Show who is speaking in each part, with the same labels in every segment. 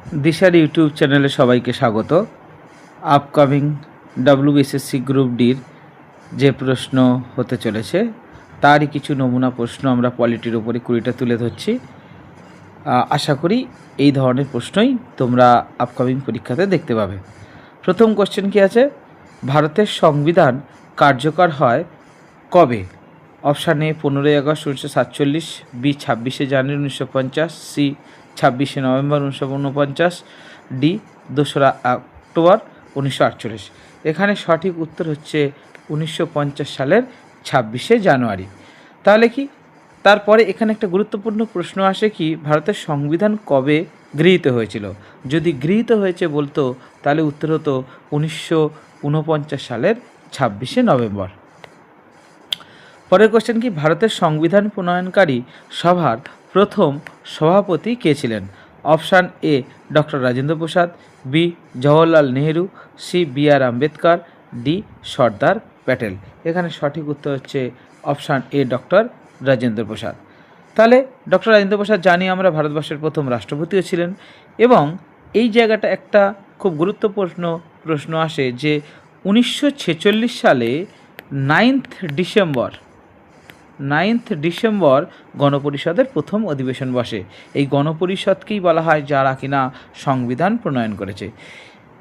Speaker 1: দিশার ইউটিউব চ্যানেলে সবাইকে স্বাগত। আপকামিং WBSSC গ্রুপ ডির যে প্রশ্ন হতে চলেছে তারই কিছু নমুনা প্রশ্ন আমরা পলিটির উপরে 20টা তুলে ধরছি। আশা করি এই ধরনের প্রশ্নই তোমরা আপকামিং পরীক্ষাতে দেখতে পাবে। প্রথম কোশ্চেন কি আছে, ভারতের সংবিধান কার্যকর হয় কবে? অপশান এ 15ই আগস্ট 1947, বি 26শে জানুয়ারি 1950, সি 26শে নভেম্বর 1949, ডি 2রা অক্টোবর 1948। এখানে সঠিক উত্তর হচ্ছে 1950 সালের 26শে জানুয়ারি। তাহলে কি তারপরে এখানে একটা গুরুত্বপূর্ণ প্রশ্ন আসে কি, ভারতের সংবিধান কবে গৃহীত হয়েছিল? যদি গৃহীত হয়েছে বলতো তাহলে উত্তর হতো 1949 সালের 26শে নভেম্বর। পরের কোশ্চেন কি, ভারতের সংবিধান প্রণয়নকারী সভার প্রথম সভাপতি কে ছিলেন? Option A doctor Rajendra Prasad, B Jawaharlal Nehru, C BR Ambedkar, D Sardar Patel. এখানে সঠিক উত্তর হচ্ছে option A doctor Rajendra Prasad. তাহলে ডক্টর রাজেন্দ্র প্রসাদ জানি আমরা ভারতবর্ষের প্রথম রাষ্ট্রপতিও ছিলেন। এবং এই জায়গাটা একটা খুব গুরুত্বপূর্ণ প্রশ্ন আসে যে 1946 সালে 9th ডিসেম্বর গণপরিষদের প্রথম অধিবেশন বসে। এই গণপরিষদকেই বলা হয় যারা কিনা সংবিধান প্রণয়ন করেছে।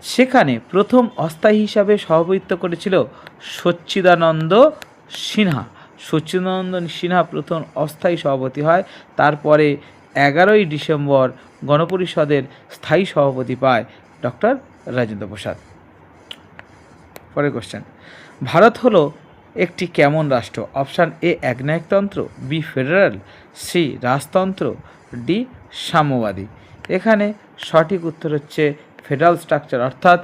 Speaker 1: সেখানে প্রথম অস্থায়ী হিসাবে সভাপতিত্ব করেছিল সচ্চিদানন্দ সিনহা। সচ্চিদানন্দ সিনহা প্রথম অস্থায়ী সভাপতি হয়। তারপরে 11ই ডিসেম্বর গণপরিষদের স্থায়ী সভাপতি পায় ডক্টর রাজেন্দ্র প্রসাদ। পরের কোশ্চেন, ভারত হলো একটি কেমন রাষ্ট্র? অপশান এ একনায়কতন্ত্র, বি ফেডারেল, সি রাজতন্ত্র, ডি সাম্যবাদী। এখানে সঠিক উত্তর হচ্ছে ফেডারেল স্ট্রাকচার, অর্থাৎ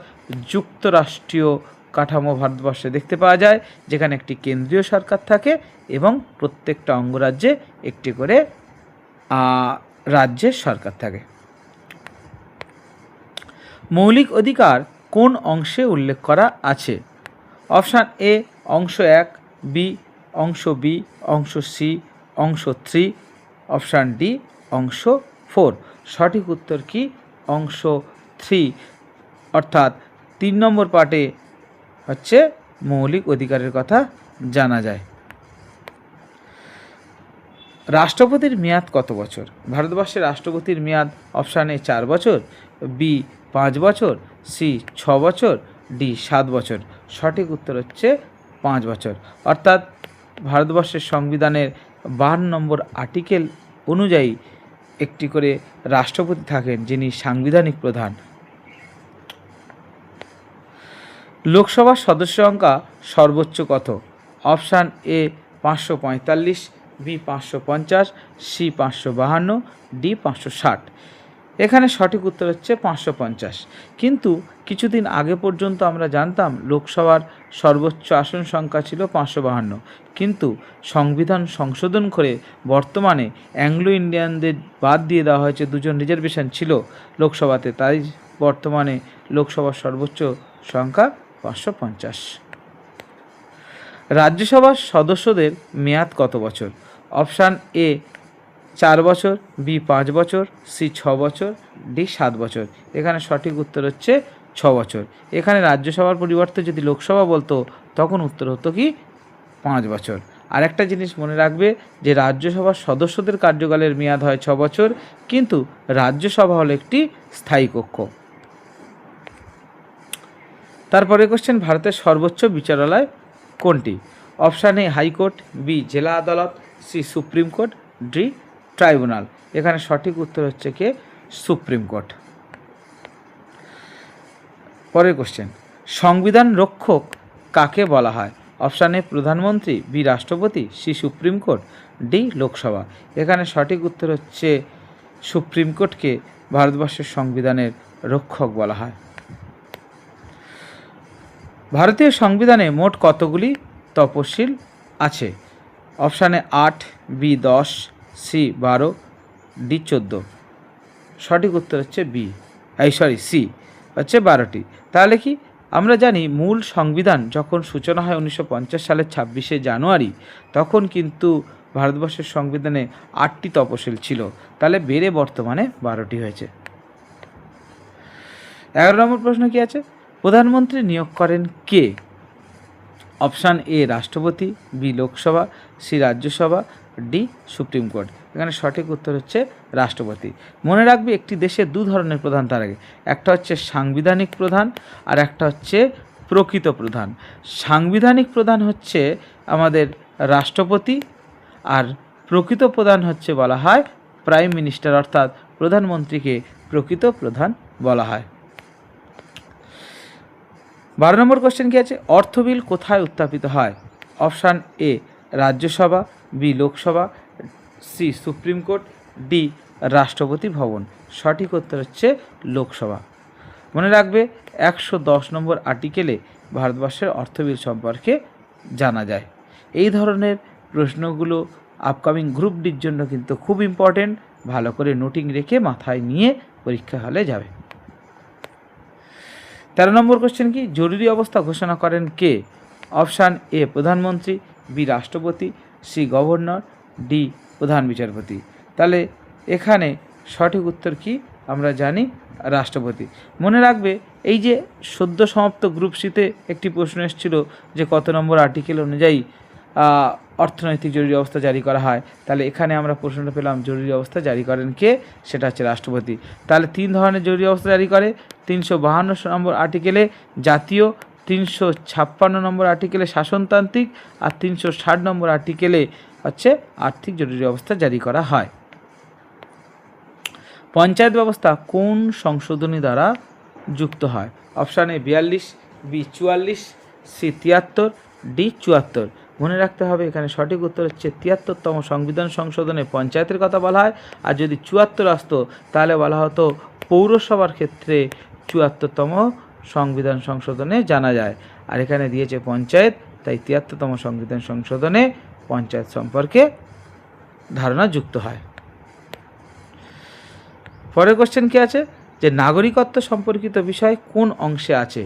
Speaker 1: যুক্তরাষ্ট্রীয় কাঠামো ভারতবর্ষে দেখতে পাওয়া যায়, যেখানে একটি কেন্দ্রীয় সরকার থাকে এবং প্রত্যেকটা অঙ্গরাজ্যে একটি করে রাজ্যের সরকার থাকে। মৌলিক অধিকার কোন অংশে উল্লেখ করা আছে? অপশান এ অংশ 1, বি অংশ বি, অংশ সি, অংশ 3, অপশান ডি অংশ 4। সঠিক উত্তর কি অংশ 3, অর্থাৎ 3 নম্বর পার্টে হচ্ছে মৌলিক অধিকারের কথা জানা যায়। রাষ্ট্রপতির মেয়াদ কত বছর? ভারতবর্ষের রাষ্ট্রপতির মেয়াদ অপশান এ 4 বছর, বি 5 বছর, সি 6 বছর, ডি 7 বছর। সঠিক উত্তর হচ্ছে 5 বছর। অর্থাৎ ভারতবর্ষের সংবিধানের 52 নম্বর আর্টিকেল অনুযায়ী একটি করে রাষ্ট্রপতি থাকেন, যিনি সাংবিধানিক প্রধান। লোকসভার সদস্য সংখ্যা সর্বোচ্চ কত? Option A 545, B 550, C 552, D 560। এখানে সঠিক উত্তর হচ্ছে 550। কিন্তু কিছুদিন আগে পর্যন্ত আমরা জানতাম লোকসভার সর্বোচ্চ আসন সংখ্যা ছিল 552, কিন্তু সংবিধান সংশোধন করে বর্তমানে অ্যাংলো ইন্ডিয়ানদের বাদ দিয়ে দেওয়া হয়েছে, 2জন রিজার্ভেশন ছিল লোকসভাতে, তাই বর্তমানে লোকসভার সর্বোচ্চ সংখ্যা 550। রাজ্যসভার সদস্যদের মেয়াদ কত বছর? অপশান এ 4 বছর, বি 5 বছর, সি 6 বছর, ডি 7 বছর। এখানে সঠিক উত্তর হচ্ছে 6 বছর। এখানে রাজ্যসভার পরিবর্তে যদি লোকসভা বলতো তখন উত্তর হতো কি 5 বছর। আর একটা জিনিস মনে রাখবে যে রাজ্যসভার সদস্যদের কার্যকালের মেয়াদ হয় 6 বছর, কিন্তু রাজ্যসভা হলো একটি স্থায়ী কক্ষ। তারপরে কোশ্চেন, ভারতের সর্বোচ্চ বিচারালয় কোনটি? অপশান এ হাইকোর্ট, বি জেলা আদালত, C Supreme Court, D tribunal. এখানে সঠিক উত্তর হচ্ছে কি সুপ্রিম কোর্ট। পরের কোশ্চেন, সংবিধান রক্ষক কাকে বলা হয়? অপশান এ প্রধানমন্ত্রী, বি রাষ্ট্রপতি, C Supreme Court, D Lok Sabha. এখানে সঠিক উত্তর হচ্ছে সুপ্রিম কোর্টকে ভারতবর্ষের সংবিধানের রক্ষক বলা হয়। ভারতীয় সংবিধানে মোট কতগুলি তফসিল আছে? অপশানে 8, বি 10, সি 12, ডি 14। সঠিক উত্তর হচ্ছে সি হচ্ছে 12টি। তাহলে কি আমরা জানি মূল সংবিধান যখন সূচনা হয় 1950 সালের 26শে জানুয়ারি, তখন কিন্তু ভারতবর্ষের সংবিধানে 8টি তফসিল ছিল, তাহলে বেড়ে বর্তমানে 12টি হয়েছে। 11 নম্বর প্রশ্ন কি আছে? প্রধানমন্ত্রী নিয়োগ করেন কে? অপশান এ রাষ্ট্রপতি, B Lok Sabha, C Rajya Sabha, D Supreme Court. এখানে সঠিক উত্তর হচ্ছে রাষ্ট্রপতি। মনে রাখবে একটি দেশে দু ধরনের প্রধান থাকে, একটা হচ্ছে সাংবিধানিক প্রধান আর একটা হচ্ছে প্রকৃত প্রধান। সাংবিধানিক প্রধান হচ্ছে আমাদের রাষ্ট্রপতি, আর প্রকৃত প্রধান হচ্ছে বলা হয় প্রাইম মিনিস্টার, অর্থাৎ প্রধানমন্ত্রীকে প্রকৃত প্রধান বলা হয়। 12 নম্বর কোশ্চেন কি আছে? অর্থ বিল কোথায় উত্থাপিত হয়? Option A Rajya Sabha, B Lok Sabha, C Supreme Court, D Rashtrapati Bhavan. সঠিক উত্তর হচ্ছে লোকসভা। মনে রাখবে 110 নম্বর আর্টিকেলে ভারতবর্ষের অর্থ বিল সম্পর্কে জানা যায়। এই ধরনের প্রশ্নগুলো আপকামিং গ্রুপ ডির জন্য কিন্তু খুব ইম্পর্টেন্ট। ভালো করে নোটিং রেখে মাথায় নিয়ে পরীক্ষা হলে যাবে। 13 নম্বর কোশ্চেন কি? জরুরি অবস্থা ঘোষণা করেন কে? অপশান এ প্রধানমন্ত্রী, বি রাষ্ট্রপতি, সি গভর্নর, ডি প্রধান বিচারপতি। তাহলে এখানে সঠিক উত্তর কি? আমরা জানি রাষ্ট্রপতি। মনে রাখবে এই যে সদ্য সমাপ্ত গ্রুপ সিতে একটি প্রশ্ন এসেছিল যে কত নম্বর আর্টিকেল অনুযায়ী অর্থনৈতিক জরুরি অবস্থা জারি করা হয়, তাহলে এখানে আমরা প্রশ্নটা পেলাম জরুরি অবস্থা জারি করেন কে? সেটা হচ্ছে রাষ্ট্রপতি। তাহলে 3 ধরনের জরুরি অবস্থা জারি করে, 352 নম্বর আর্টিকেলে জাতীয়, 356 নম্বর আর্টিকেলে শাসনতান্ত্রিক, আর 360 নম্বর আর্টিকেলে হচ্ছে আর্থিক জরুরি অবস্থা জারি করা হয়। পঞ্চায়েত ব্যবস্থা কোন সংশোধনী দ্বারা যুক্ত হয়? Option A 42, B 44, C 73, D 74। মনে রাখতে হবে এখানে সঠিক উত্তর হচ্ছে 73তম সংবিধান সংশোধনে পঞ্চায়েতের কথা বলা হয়, আর যদি 74 আসতো তাহলে বলা হতো পৌরসভার ক্ষেত্রে 74তম সংবিধান সংশোধনে জানা যায়। আর এখানে দিয়েছে পঞ্চায়েত, তাই 73তম সংবিধান সংশোধনে পঞ্চায়েত সম্পর্কে ধারণা যুক্ত হয়। পরের কোশ্চেন কি আছে? যে নাগরিকত্ব সম্পর্কিত বিষয় কোন অংশে আছে?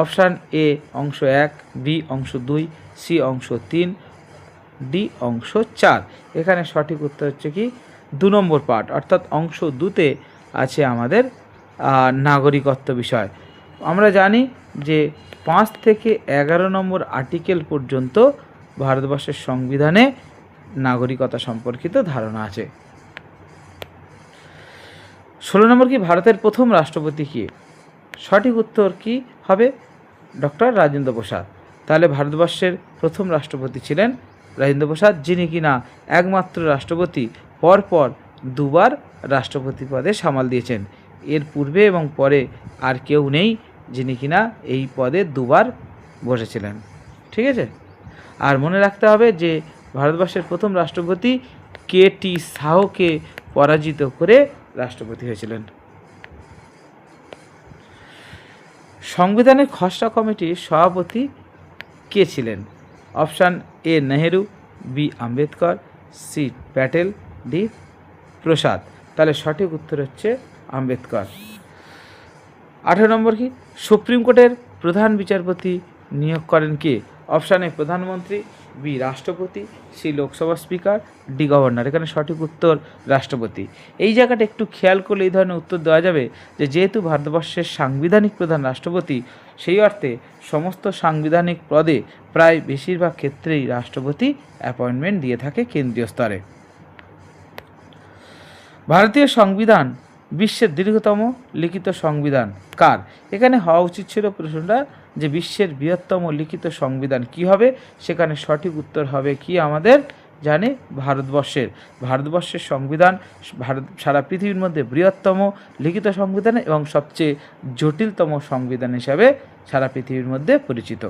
Speaker 1: অপশান এ অংশ 1, বি অংশ 2, সি অংশ 3, ডি অংশ 4। এখানে সঠিক উত্তর হচ্ছে কি 2 নম্বর পার্ট, অর্থাৎ অংশ 2তে আছে আমাদের নাগরিকত্ব বিষয়। আমরা জানি যে 5 থেকে 11 নম্বর আর্টিকেল পর্যন্ত ভারতবর্ষের সংবিধানে নাগরিকতা সম্পর্কিত ধারণা আছে। 16 নম্বর কি? ভারতের প্রথম রাষ্ট্রপতি কে? সঠিক উত্তর কি হবে? ডক্টর রাজেন্দ্র প্রসাদ। তাহলে ভারতবর্ষের প্রথম রাষ্ট্রপতি ছিলেন রাজেন্দ্র প্রসাদ, যিনি কিনা একমাত্র রাষ্ট্রপতি পরপর 2বার রাষ্ট্রপতি পদে সামাল দিয়েছেন। এর পূর্বে এবং পরে আর কেউ নেই যিনি কিনা এই পদে 2বার বসেছিলেন। ঠিক আছে? আর মনে রাখতে হবে যে ভারতবর্ষের প্রথম রাষ্ট্রপতি কে.টি. শাহকে পরাজিত করে রাষ্ট্রপতি হয়েছিলেন। সংবিধানের খসড়া কমিটির সভাপতি কে ছিলেন? Option A Nehru, B Ambedkar, C Patel, D Prasad. তাহলে সঠিক উত্তর হচ্ছে আম্বেদকর। 18 নম্বর কি? সুপ্রিম কোর্টের প্রধান বিচারপতি নিয়োগ করেন কে? অপশান এ প্রধানমন্ত্রী, বি রাষ্ট্রপতি, C Lok Sabha speaker, D governor. এখানে সঠিক উত্তর রাষ্ট্রপতি। এই জায়গাটা একটু খেয়াল করলে এই ধরনের উত্তর দেওয়া যাবে যে যেহেতু ভারতবর্ষের সাংবিধানিক প্রধান রাষ্ট্রপতি, সেই অর্থে সমস্ত সাংবিধানিক পদে প্রায় বেশিরভাগ ক্ষেত্রেই রাষ্ট্রপতি অ্যাপয়েন্টমেন্ট দিয়ে থাকে কেন্দ্রীয় স্তরে। ভারতীয় সংবিধান বিশ্বের দীর্ঘতম লিখিত সংবিধান কার? এখানে হওয়া উচিত ছিল প্রশ্নটা যে বিশ্বের বৃহত্তম লিখিত সংবিধান কি হবে? সেখানে সঠিক উত্তর হবে কি আমাদের জানে ভারতবর্ষের সংবিধান সারা পৃথিবীর মধ্যে বৃহত্তম লিখিত সংবিধান এবং সবচেয়ে জটিলতম সংবিধান হিসাবে সারা পৃথিবীর মধ্যে পরিচিত।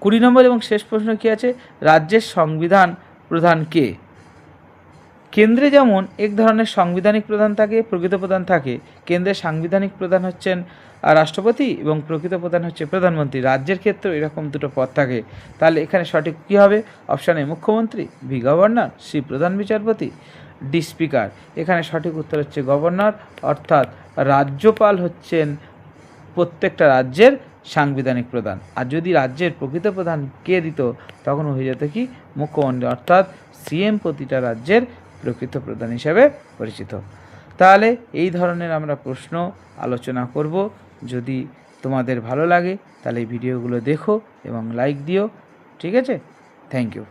Speaker 1: 20 নম্বর এবং শেষ প্রশ্ন কি আছে? রাজ্যের সংবিধান প্রধান কে? কেন্দ্রে যেমন এক ধরনের সাংবিধানিক প্রধান থাকে, প্রকৃত প্রধান থাকে। কেন্দ্রের সাংবিধানিক প্রধান হচ্ছেন রাষ্ট্রপতি এবং প্রকৃত প্রধান হচ্ছে প্রধানমন্ত্রী। রাজ্যের ক্ষেত্রে এরকম দুটো পদ থাকে। তাহলে এখানে সঠিক কী হবে? অপশান এ মুখ্যমন্ত্রী, বি গভর্নর, সি প্রধান বিচারপতি, ডি স্পিকার। এখানে সঠিক উত্তর হচ্ছে গভর্নর, অর্থাৎ রাজ্যপাল হচ্ছেন প্রত্যেকটা রাজ্যের সাংবিধানিক প্রধান। আর যদি রাজ্যের প্রকৃত প্রধান কে দিত তখন হয়ে যেত কি মুখ্যমন্ত্রী, অর্থাৎ সিএম প্রতিটা রাজ্যের প্রকৃত প্রধান হিসাবে পরিচিত। তাহলে এই ধরনের আমরা প্রশ্ন আলোচনা করব। যদি তোমাদের ভালো লাগে তাহলে এই ভিডিওগুলো দেখো এবং লাইক দিও। ঠিক আছে? Thank you.